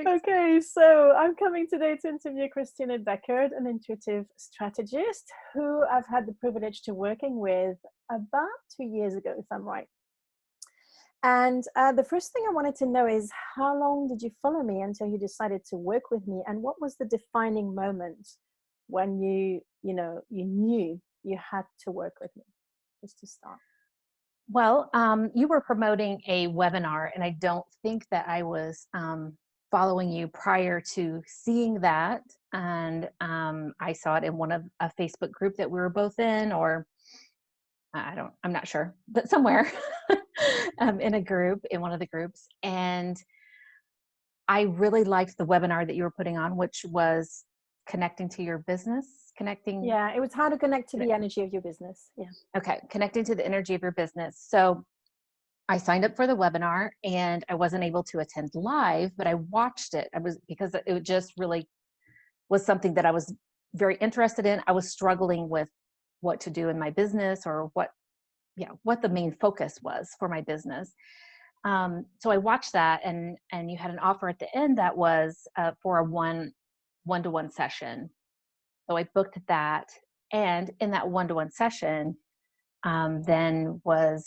Perfect. Okay, so I'm coming today to interview Kristina Deckard, an intuitive strategist who I've had the privilege to working with about 2 years ago, if I'm right. And the first thing I wanted to know is how long did you follow me until you decided to work with me, and what was the defining moment when you knew you had to work with me? Just to start. Well, you were promoting a webinar, and I don't think that I was following you prior to seeing that. And I saw it in a Facebook group that we were both in, or I'm not sure, but somewhere in a group, in one of the groups. And I really liked the webinar that you were putting on, which was connecting to your business, Yeah, it was how to connect to the energy of your business. Yeah. Okay, connecting to the energy of your business. So I signed up for the webinar, and I wasn't able to attend live, but I watched it. Because it just really was something that I was very interested in. I was struggling with what to do in my business, or what the main focus was for my business. So I watched that, and you had an offer at the end that was for a one-to-one session. So I booked that, and in that one-to-one session, then was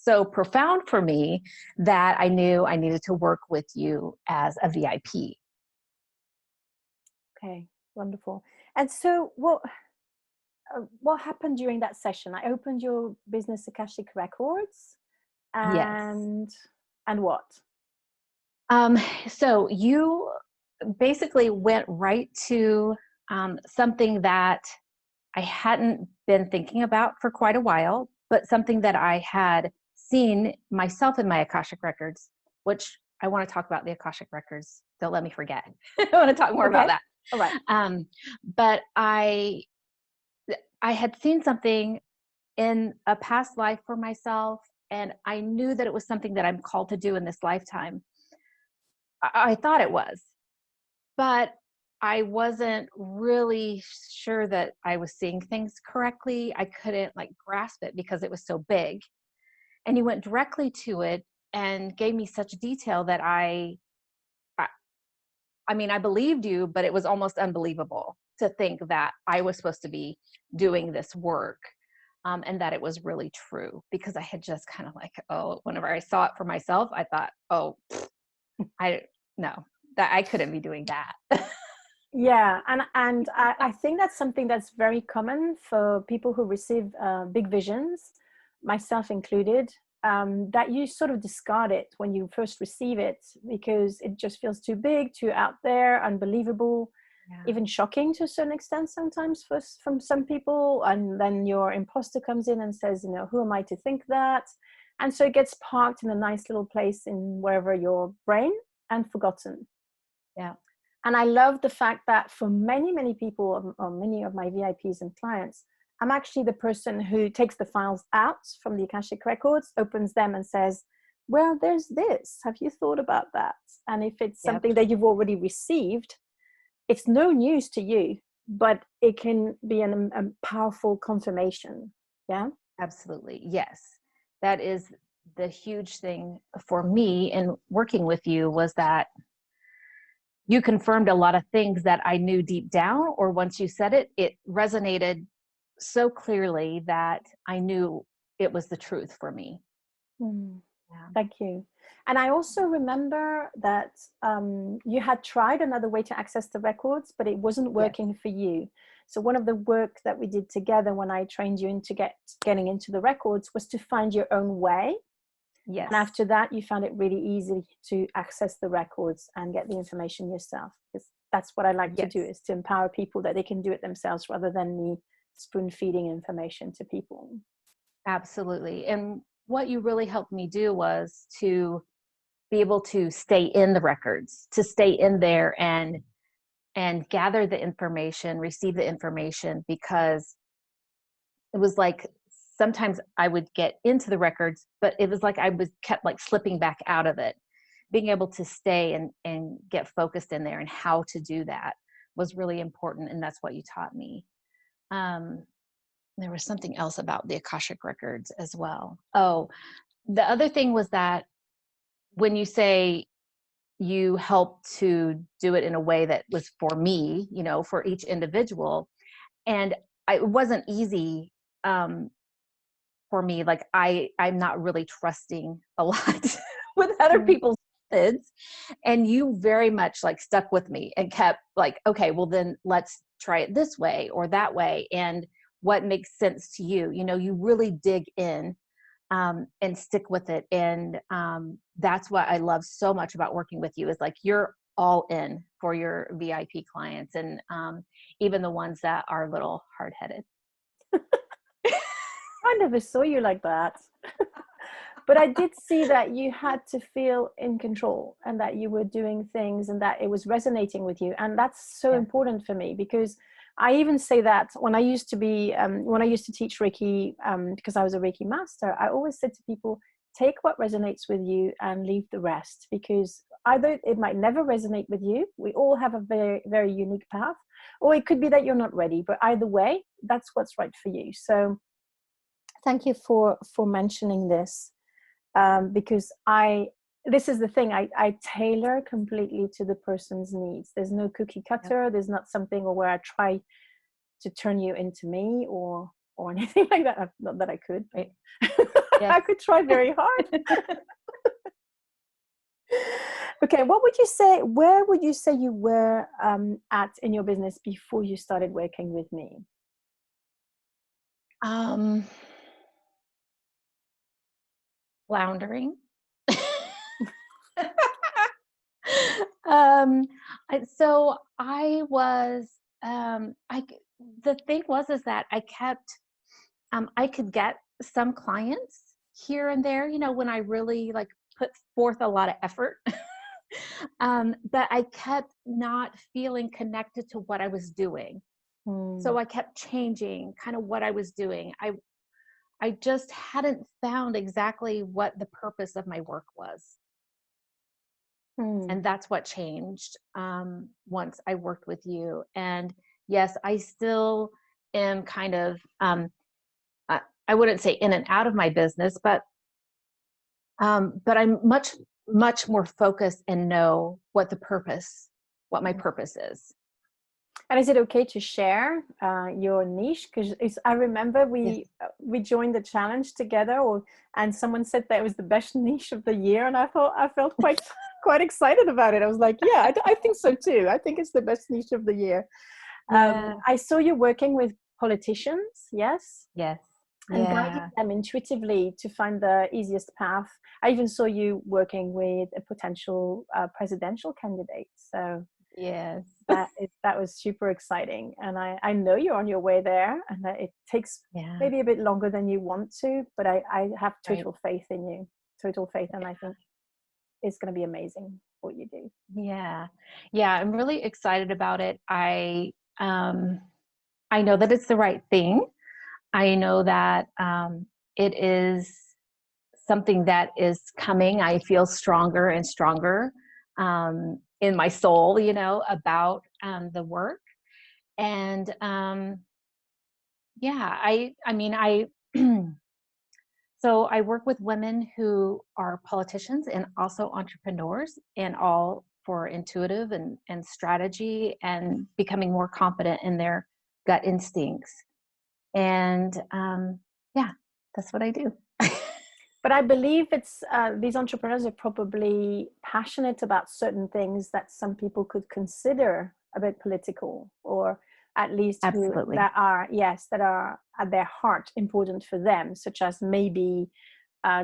so profound for me that I knew I needed to work with you as a VIP. Okay, wonderful. And so what happened during that session? I opened your business Akashic Records, Yes. and what? So you basically went right to something that I hadn't been thinking about for quite a while, but something that I had seen myself in my Akashic Records, which I want to talk about the Akashic Records. Don't let me forget. I want to talk more about that. All right. But I had seen something in a past life for myself, and I knew that it was something that I'm called to do in this lifetime. I thought it was, but I wasn't really sure that I was seeing things correctly. I couldn't grasp it because it was so big. And you went directly to it and gave me such detail that I believed you, but it was almost unbelievable to think that I was supposed to be doing this work. And that it was really true, because I had just kind of whenever I saw it for myself, I thought, that I couldn't be doing that. Yeah, and I think that's something that's very common for people who receive big visions, myself included, that you sort of discard it when you first receive it because it just feels too big, too out there, unbelievable, even shocking to a certain extent sometimes from some people. And then your imposter comes in and says, who am I to think that? And so it gets parked in a nice little place in wherever your brain and forgotten. Yeah. And I love the fact that for many, many people, or many of my VIPs and clients, I'm actually the person who takes the files out from the Akashic Records, opens them and says, well, there's this. Have you thought about that? And if it's something that you've already received, it's no news to you, but it can be a powerful confirmation. Yeah? Absolutely. Yes. That is the huge thing for me in working with you, was that you confirmed a lot of things that I knew deep down, or once you said it, it resonated so clearly that I knew it was the truth for me. Yeah. Thank you. And I also remember that you had tried another way to access the records, but it wasn't working for you. So one of the work that we did together when I trained you into getting into the records was to find your own way. Yes. And after that, you found it really easy to access the records and get the information yourself. Because that's what I like to do, is to empower people that they can do it themselves rather than me spoon feeding information to people. Absolutely. And what you really helped me do was to be able to stay in the records, to stay in there and gather the information, receive the information, because it was like sometimes I would get into the records, but it was like I was kept slipping back out of it. Being able to stay and get focused in there, and how to do that was really important. And that's what you taught me. There was something else about the Akashic Records as well. Oh, the other thing was that when you say you helped to do it in a way that was for me, you know, for each individual. And it wasn't easy for me. Like I'm not really trusting a lot with other Mm. people's methods. And you very much like stuck with me and kept like, okay, well then let's try it this way or that way. And what makes sense to you, you know, you really dig in and stick with it. And that's what I love so much about working with you is like, you're all in for your VIP clients and even the ones that are a little hard-headed. I never saw you like that. But I did see that you had to feel in control and that you were doing things and that it was resonating with you. And that's so Yeah. important for me, because I even say that when I used to teach Reiki, because I was a Reiki master, I always said to people, take what resonates with you and leave the rest, because either it might never resonate with you. We all have a very, very unique path, or it could be that you're not ready, but either way, that's what's right for you. So thank you for mentioning this. Because this is the thing, I tailor completely to the person's needs. There's no cookie cutter. Yep. There's not something where I try to turn you into me or anything like that. Not that I could. Right. I Yes. could try very hard. Okay, what would you say? Where would you say you were at in your business before you started working with me? Floundering. um so I was the thing was is that I kept I could get some clients here and there, you know, when I really like put forth a lot of effort. But I kept not feeling connected to what I was doing. So Hmm. I kept changing kind of what I was doing. I just hadn't found exactly what the purpose of my work was. Hmm. And that's what changed once I worked with you. And yes, I still am kind of, I wouldn't say in and out of my business, but I'm much more focused and know what my purpose is. And is it okay to share your niche? Because I remember Yes. we joined the challenge together, and someone said that it was the best niche of the year, and I felt quite excited about it. I was like, yeah, I think so too. I think it's the best niche of the year. Yeah. I saw you working with politicians, yes, Yes. and guiding Yeah. them intuitively to find the easiest path. I even saw you working with a potential presidential candidate. So Yes. that was super exciting, and I know you're on your way there, and that it takes Yeah. maybe a bit longer than you want to, but I have Right. total faith in you, total faith, and I think it's going to be amazing what you do. Yeah. Yeah. I'm really excited about it. I know that it's the right thing. I know that it is something that is coming. I feel stronger and stronger in my soul, you know, about the work. And yeah, I mean, so I work with women who are politicians and also entrepreneurs, and all for intuitive and strategy and becoming more confident in their gut instincts. And yeah, that's what I do. But I believe it's these entrepreneurs are probably passionate about certain things that some people could consider a bit political, or at least who Absolutely. that are at their heart important for them, such as maybe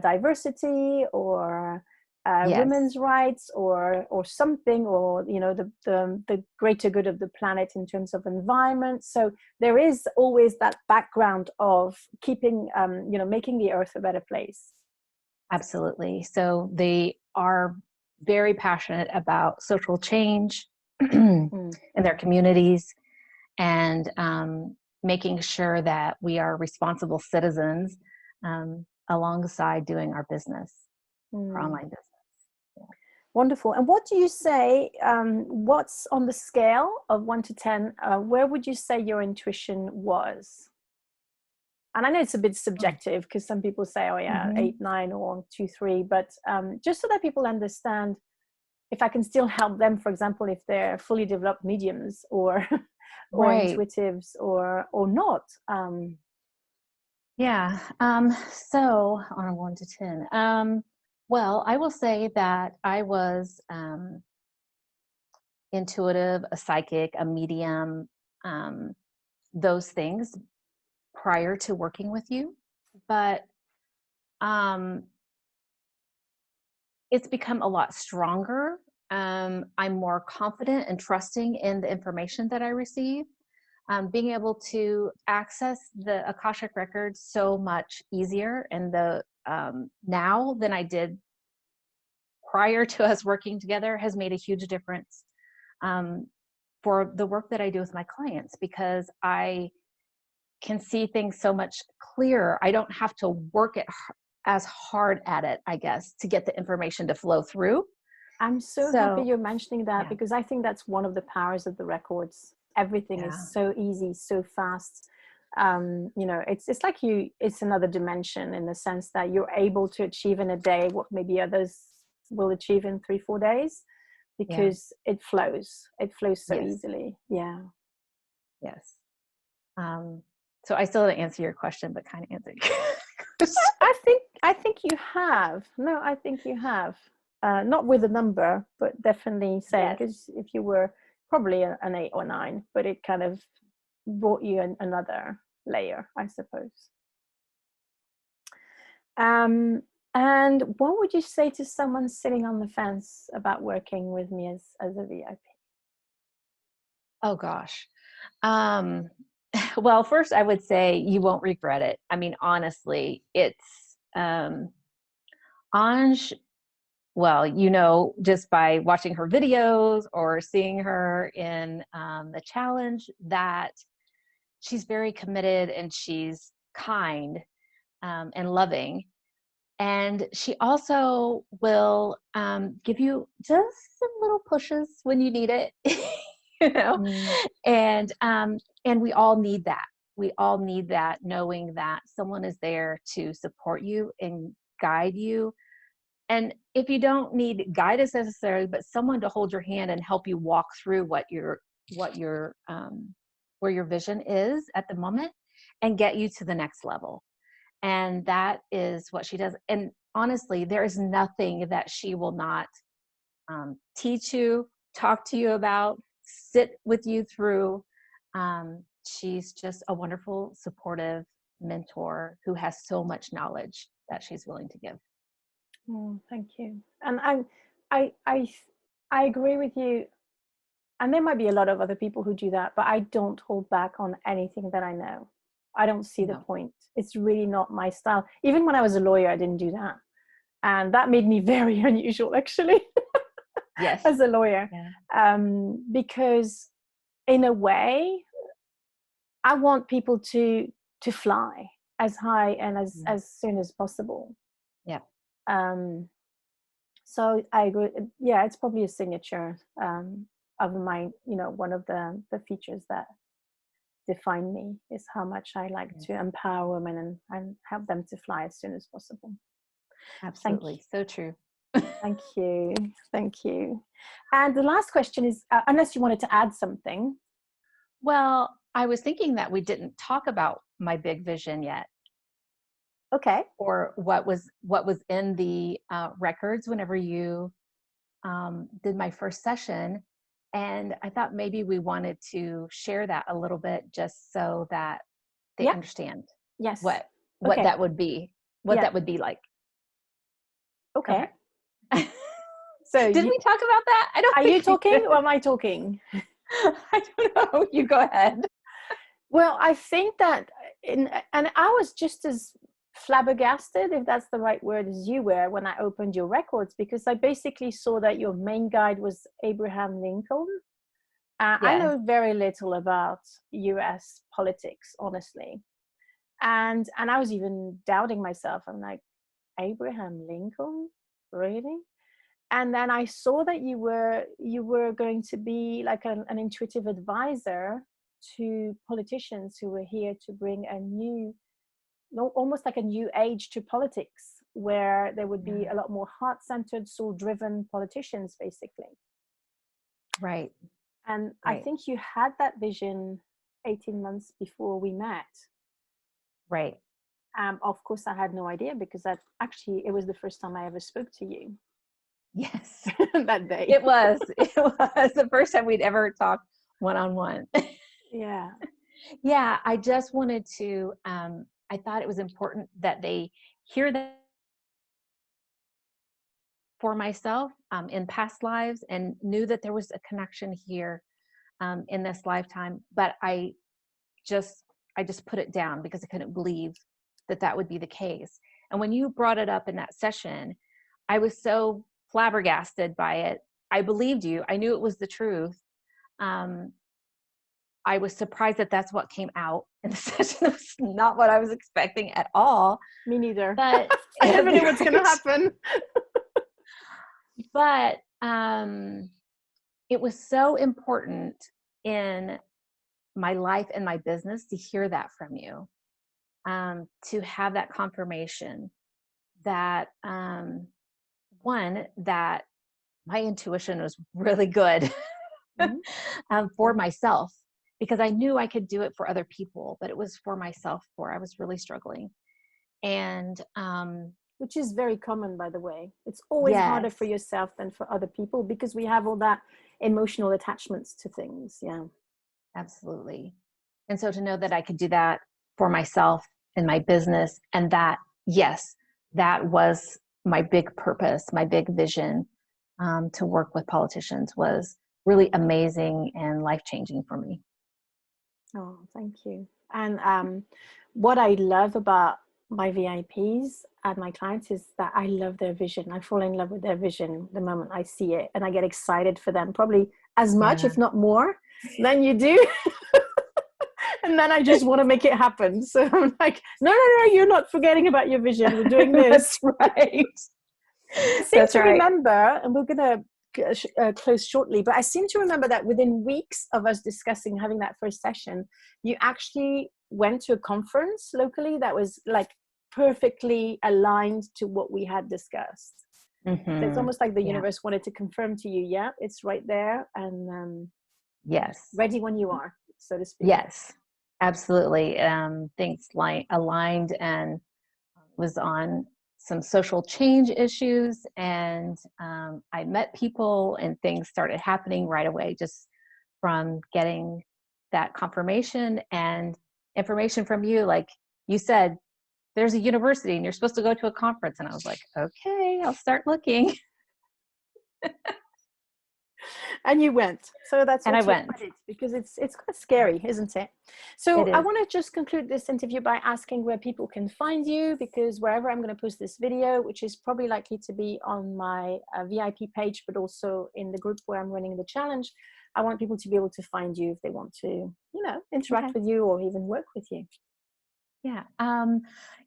diversity or Yes, women's rights or something, or you know the greater good of the planet in terms of environment. So there is always that background of keeping making the earth a better place. absolutely. So they are very passionate about social change in Mm. their communities and making sure that we are responsible citizens alongside doing our business, our Mm. online business. Wonderful. And what do you say? What's on the scale of 1 to 10? Where would you say your intuition was? And I know it's a bit subjective because some people say, "Oh, yeah, Mm-hmm. 8, 9, or 2, 3." But just so that people understand if I can still help them, for example, if they're fully developed mediums or or Right. intuitives or not. Yeah. So on a 1 to 10, well, I will say that I was intuitive, a psychic, a medium, um, those things prior to working with you, but um, it's become a lot stronger. I'm more confident and trusting in the information that I receive. Being able to access the Akashic Records so much easier and the now than I did prior to us working together has made a huge difference um, for the work that I do with my clients, because I can see things so much clearer. I don't have to work as hard at it, I guess, to get the information to flow through. I'm so happy So you're mentioning that, yeah, because I think that's one of the powers of the records. Everything is yeah, so easy, so fast. You know, it's like it's another dimension, in the sense that you're able to achieve in a day what maybe others will achieve in 3-4 days, yeah, because it flows so yes, easily. Yeah. yes. Um, so I still didn't answer your question, but kind of answered your question. I think you have. No, I think you have. Not with a number, but definitely saying, Yes, because if you were probably an 8 or 9, but it kind of brought you another layer, I suppose. And what would you say to someone sitting on the fence about working with me as a VIP? oh gosh. Um, well, first I would say you won't regret it. I mean, honestly, it's Ange, well, just by watching her videos or seeing her in the challenge, that she's very committed and she's kind and loving. And she also will give you just some little pushes when you need it, you know. Mm, And we all need that. We all need that, knowing that someone is there to support you and guide you. And if you don't need guidance necessarily, but someone to hold your hand and help you walk through what your where your vision is at the moment, and get you to the next level. And that is what she does. And honestly, there is nothing that she will not teach you, talk to you about, sit with you through. She's just a wonderful, supportive mentor who has so much knowledge that she's willing to give. oh, thank you. And I, I, I agree with you. And there might be a lot of other people who do that, but I don't hold back on anything that I know. I don't see the No. point. It's really not my style. Even when I was a lawyer, I didn't do that. And that made me very unusual, actually, Yes. as a lawyer. Yeah. Because in a way, I want people to fly as high and Yeah. as soon as possible. Yeah. Um, so I agree. Yeah, it's probably a signature of mine. You know, one of the features that define me is how much I like Yes. to empower women and help them to fly as soon as possible. Thank Absolutely. So true. thank you. Thank you. And the last question is, unless you wanted to add something. Well, I was thinking that we didn't talk about my big vision yet, Okay. or what was in the records whenever you did my first session. And I thought maybe we wanted to share that a little bit, just so that they Yeah. understand Yes. what what Okay. that would be, what Yeah. that would be like. Okay. Okay. So Did we talk about that? I don't are you think we talking did. or am I talking? I don't know. You go ahead. Well, I think that and I was just as flabbergasted, if that's the right word, as you were when I opened your records, because I basically saw that your main guide was Abraham Lincoln. I Yes. know very little about US politics, honestly. And I was even doubting myself. I'm like, Abraham Lincoln? Really? And then I saw that you were going to be like an intuitive advisor to politicians who were here to bring a new, almost like a new age to politics. where there would be a lot more heart-centered, soul-driven politicians, basically. Right. And I Right. think you had that vision 18 months before we met. Right. Of course, I had no idea because it was the first time I ever spoke to you. Yes. That day. It was the first time we'd ever talked one-on-one. Yeah. Yeah. I just wanted to, I thought it was important that they hear that for myself in past lives, and knew that there was a connection here in this lifetime. But I just put it down because I couldn't believe that that would be the case. And when you brought it up in that session, I was so flabbergasted by it. I believed you. I knew it was the truth. I was surprised that that's what came out in the session. It was not what I was expecting at all. Me neither. But I never knew what's going to happen. But it was so important in my life and my business to hear that from you, to have that confirmation that one, that my intuition was really good for myself, because I knew I could do it for other people, but it was for myself where I was really struggling. And which is very common, by the way. It's always harder for yourself than for other people because we have all that emotional attachments to things. Yeah, absolutely. And so to know that I could do that for myself and my business, and that, yes, that was my big purpose, my big vision, to work with politicians, was really amazing and life-changing for me. Oh, thank you. And what I love about my VIPs and my clients is that I love their vision. I fall in love with their vision the moment I see it, and I get excited for them, probably as much, if not more, than you do. And then I just want to make it happen. So I'm like, no, you're not forgetting about your vision. We're doing this. That's right. I seem to remember, and we're going to close shortly, but I seem to remember that within weeks of us discussing having that first session, you actually went to a conference locally that was like perfectly aligned to what we had discussed. So it's almost like the universe wanted to confirm to you, yeah, it's right there, and yes, ready when you are, so to speak. Yes, absolutely. Things aligned, and was on some social change issues, and I met people, and things started happening right away, just from getting that confirmation and information from you. Like you said, there's a university and you're supposed to go to a conference, and I was like, okay, I'll start looking. And you went. So that's and what I went, because it's quite scary, isn't it? So it I is. want to just conclude this interview by asking where people can find you, because wherever I'm going to post this video, which is probably likely to be on my VIP page, but also in the group where I'm running the challenge, I want people to be able to find you if they want to, interact with you or even work with you. Yeah.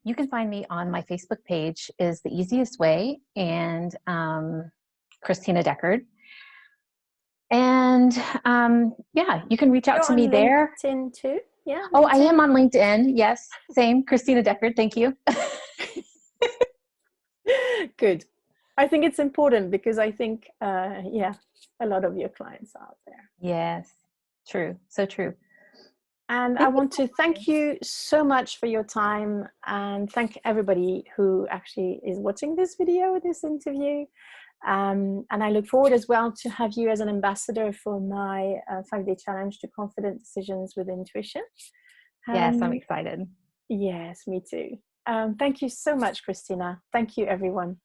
You can find me on my Facebook page is the easiest way, and Kristina Deckard. And you can reach out to me there. LinkedIn too? Yeah. Oh, I am on LinkedIn. Yes. Same. Kristina Deckard. Thank you. Good. I think it's important because I think, a lot of your clients are out there. Yes. True. So true. And I want to thank you so much for your time, and thank everybody who actually is watching this video, this interview. And I look forward as well to have you as an ambassador for my 5-day challenge to confident decisions with intuition. Yes, I'm excited. Yes, me too. Thank you so much, Kristina. Thank you, everyone.